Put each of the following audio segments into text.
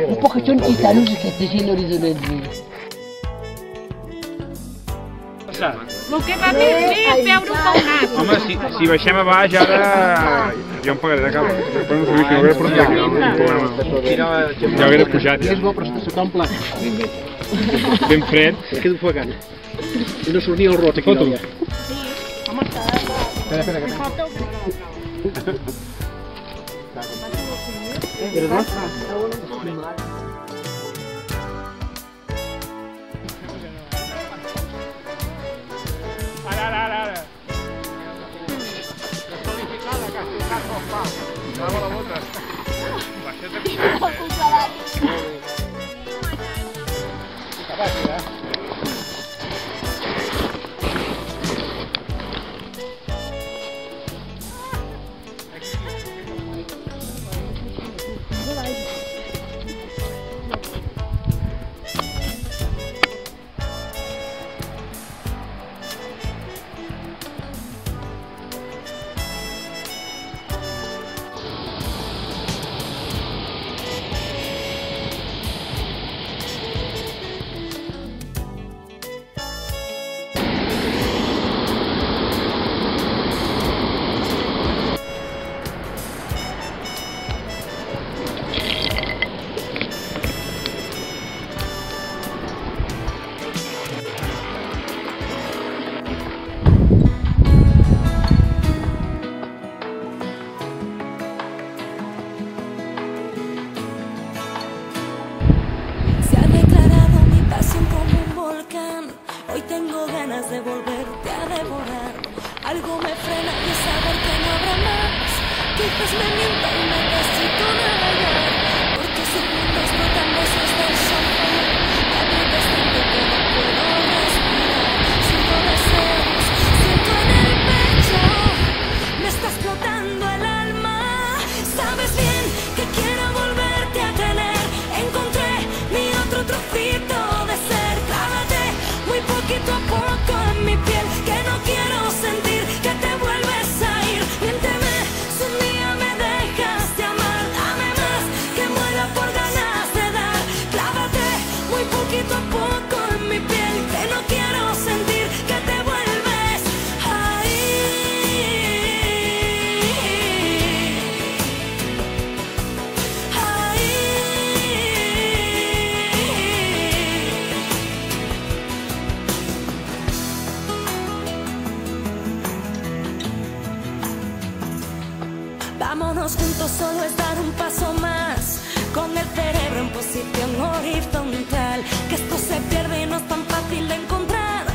Un po' che c'è un cittadino che ti si originali. El que va més bé veure un peonat. Home, si baixem a baix ara jo em pagaré de cap. Després no sabia que no hauria portat aquí un problema. Ja hauria pujat ja. És bo, però està sota un plat. Ben fred. Es queda ofegant. I no surt ni el rot aquí. Foto. Home, està... Espera, que Foto. ¿Quieres más? Ara. Personificada, castigar con paz. Bravo la bota. Baixet de De volverte a devorar. Algo me frena y saber que no habrá más. Quizás me mienta y necesito navegar por tus segundos brotando besos del sol. La vida es tanto que no puedo respirar. Siento deseos, siento en el pecho. Me está explotando el alma. Sabes bien que quiero volverte a tener. Encontré mi otro trocito de ser. Clávate muy poquito a poco en mi Vámonos juntos, solo es dar un paso más, con el cerebro en posición horizontal, que esto se pierde y no es tan fácil de encontrar.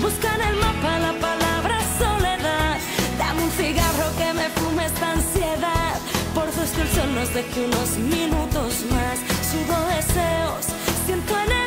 Busca en el mapa la palabra soledad. Dame un cigarro que me fume esta ansiedad. Por Dios que el sol nos deje unos minutos más. Sudo deseos, siento en